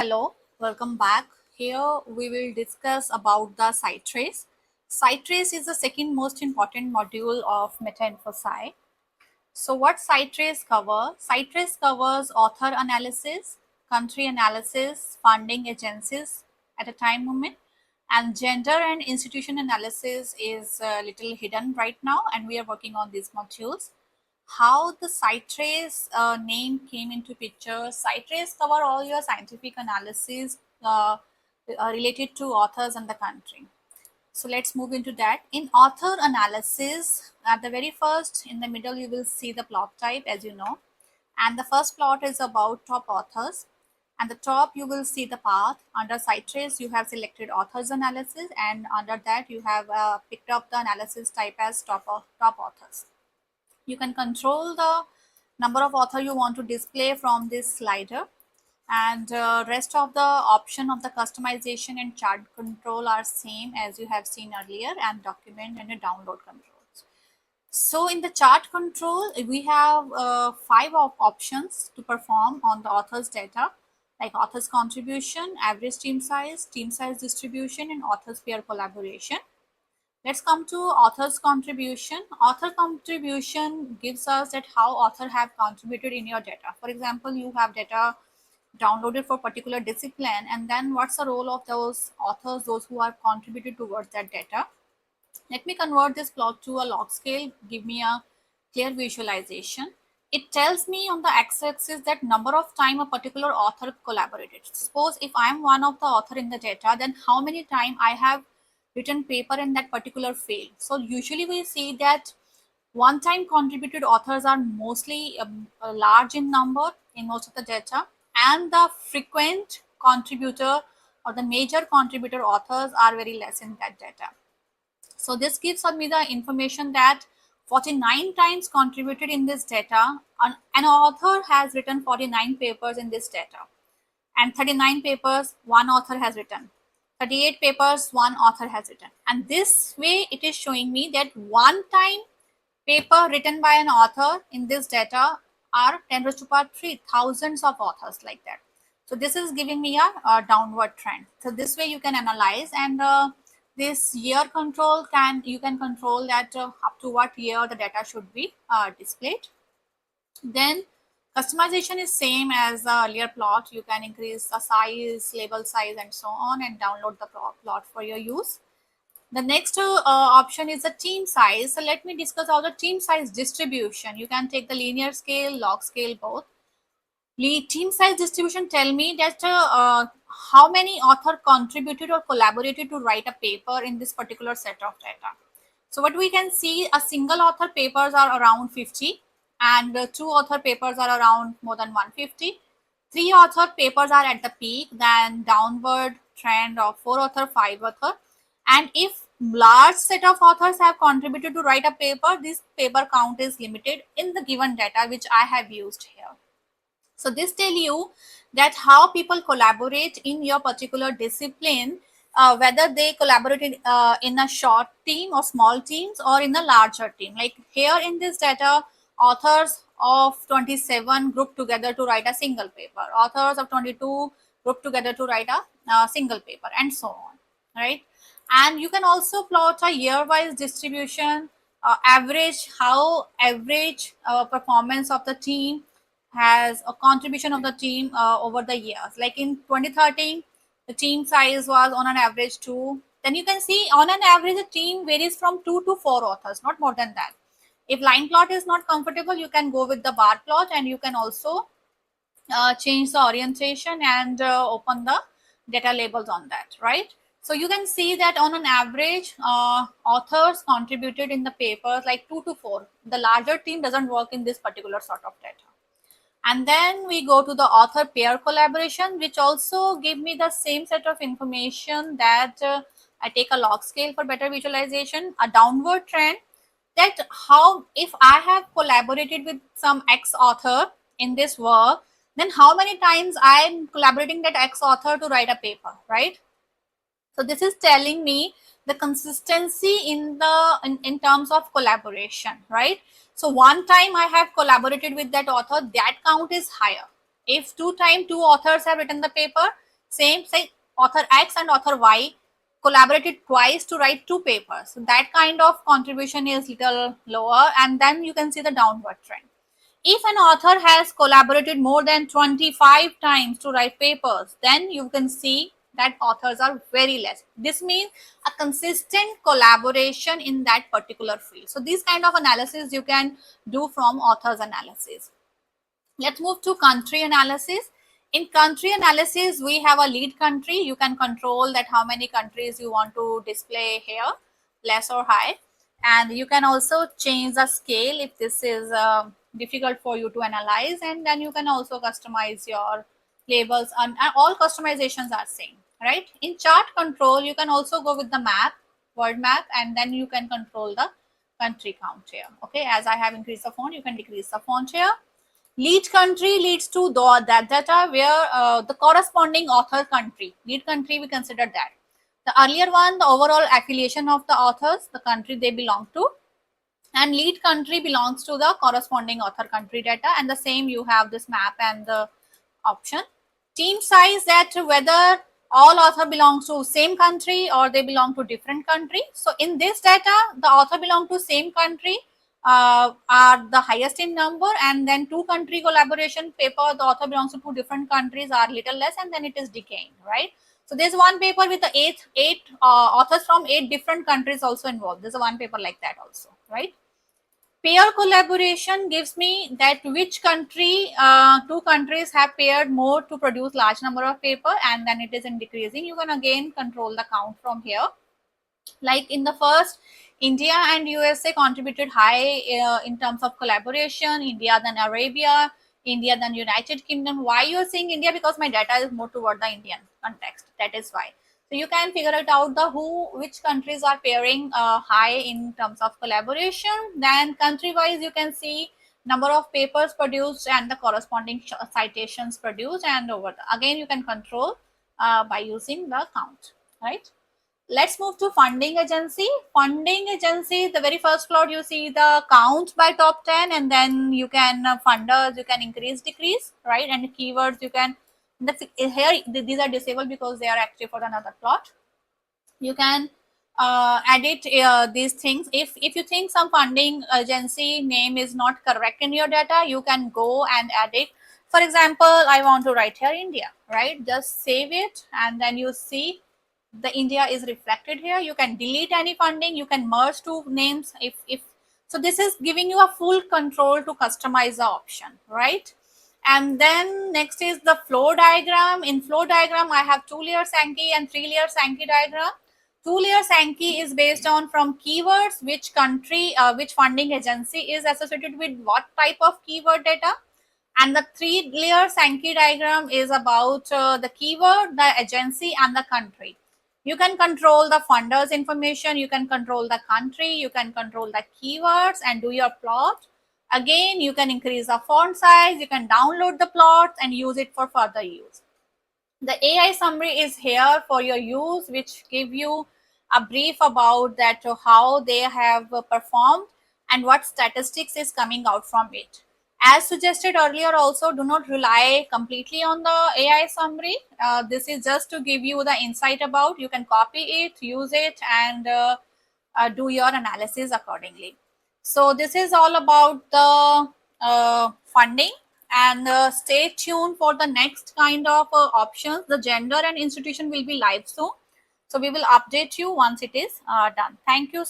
Hello, welcome back. Here we will discuss about the site trace. Site trace is the second most important module of MetaInfoSci. So what site trace cover? Site trace covers author analysis, country analysis, funding agencies at a time moment, and gender and institution analysis is a little hidden right now, and we are working on these modules. How the site trace name came into picture. Site trace cover all your scientific analysis related to authors and the country. So let's move into that. In author analysis, at the very first, in the middle, you will see the plot type, as you know. And the first plot is about top authors. And the top, you will see the path. Under site trace, you have selected authors analysis. And under that, you have picked up the analysis type as top authors. You can control the number of author you want to display from this slider, and rest of the option of the customization and chart control are same as you have seen earlier, and document and the download controls. So in the chart control, we have five options to perform on the author's data, like author's contribution, average team size distribution, and author's peer collaboration. Let's come to author's contribution. Author contribution gives us that how author have contributed in your data. For example, you have data downloaded for particular discipline, and then what's the role of those authors, those who have contributed towards that data. Let me convert this plot to a log scale, give me a clear visualization. It tells me on the x-axis that number of time a particular author collaborated. Suppose if I am one of the author in the data, then how many time I have written paper in that particular field. So usually we see that one time contributed authors are mostly large in number in most of the data, and the frequent contributor or the major contributor authors are very less in that data. So this gives me the information that 49 times contributed in this data. An author has written 49 papers in this data, and 39 papers one author has written. 38 papers one author has written. And this way it is showing me that one time paper written by an author in this data are 10 raised to power 3, thousands of authors like that. So this is giving me a downward trend. So this way you can analyze, and this year control you can control that up to what year the data should be displayed. Then customization is same as the earlier plot. You can increase the size, label size, and so on, and download the plot for your use. The next option is the team size. So let me discuss how the team size distribution. You can take the linear scale, log scale, both. Team size distribution tell me that how many author contributed or collaborated to write a paper in this particular set of data. So what we can see, a single author papers are around 50, and two author papers are around more than 150. Three author papers are at the peak, then downward trend of four author, five author. And if large set of authors have contributed to write a paper, this paper count is limited in the given data which I have used here. So this tell you that how people collaborate in your particular discipline, whether they collaborated in a short team or small teams or in a larger team. Like here in this data, authors of 27 grouped together to write a single paper, authors of 22 grouped together to write a single paper, and so on, right? And you can also plot a year-wise distribution, how average performance of the team has a contribution of the team over the years. Like in 2013, the team size was on an average 2. Then you can see on an average, the team varies from 2 to 4 authors, not more than that. If line plot is not comfortable, you can go with the bar plot, and you can also change the orientation and open the data labels on that, right? So you can see that on an average, authors contributed in the papers like 2 to 4. The larger team doesn't work in this particular sort of data. And then we go to the author peer collaboration, which also give me the same set of information that I take a log scale for better visualization, a downward trend, that how if I have collaborated with some X author in this work, then how many times I am collaborating that X author to write a paper, right? So this is telling me the consistency in terms of collaboration, right? So one time I have collaborated with that author, that count is higher. If two authors have written the paper, Same, say author X and author Y collaborated twice to write two papers. So that kind of contribution is little lower, and then you can see the downward trend. If an author has collaborated more than 25 times to write papers, then you can see that authors are very less. This means a consistent collaboration in that particular field. So these kind of analysis you can do from authors analysis. Let's move to country analysis. In country analysis, we have a lead country. You can control that how many countries you want to display here, less or high. And you can also change the scale if this is difficult for you to analyze. And then you can also customize your labels, and all customizations are same, right? In chart control, you can also go with the map, word map, and then you can control the country count here. Okay, as I have increased the font, you can decrease the font here. Lead country leads to that data where the corresponding author country, lead country, we consider that. The earlier one, the overall affiliation of the authors, the country they belong to, and lead country belongs to the corresponding author country data, and the same you have this map and the option. Team size, that whether all author belongs to same country or they belong to different country. So in this data, the author belong to same country are the highest in number, and then two country collaboration paper, the author belongs to two different countries are little less, and then it is decaying, right? So there's one paper with the eight authors from 8 different countries also involved. There's a one paper like that also, right? Pair collaboration gives me that which country, two countries have paired more to produce large number of paper, and then it is in decreasing. You can again control the count from here. Like in the first, India and USA contributed high in terms of collaboration. India, then Arabia, India, then United Kingdom. Why you are saying India? Because my data is more toward the Indian context. That is why. So you can figure it out the which countries are pairing high in terms of collaboration. Then country wise, you can see number of papers produced and the corresponding citations produced, and over again you can control by using the count, right? Let's move to funding agency. Funding agency, the very first plot you see the count by top 10, and then you can funders, you can increase, decrease, right? And keywords you can, here these are disabled because they are active for another plot. You can edit these things. If you think some funding agency name is not correct in your data, you can go and edit. For example, I want to write here India, right? Just save it, and then you see the India is reflected here. You can delete any funding, you can merge two names if so. This is giving you a full control to customize the option, right? And then next is the flow diagram. In flow diagram, I have 2-layer Sankey and 3-layer Sankey diagram. 2-layer Sankey is based on from keywords, which country, which funding agency is associated with what type of keyword data. And the 3-layer Sankey diagram is about the keyword, the agency, and the country. You can control the funders information, you can control the country, you can control the keywords and do your plot. Again, you can increase the font size, you can download the plots and use it for further use. The AI summary is here for your use, which give you a brief about that how they have performed and what statistics is coming out from it. As suggested earlier also, do not rely completely on the AI summary. This is just to give you the insight about, you can copy it, use it, and do your analysis accordingly. So this is all about the funding, and stay tuned for the next kind of options. The gender and institution will be live soon. So we will update you once it is done. Thank you.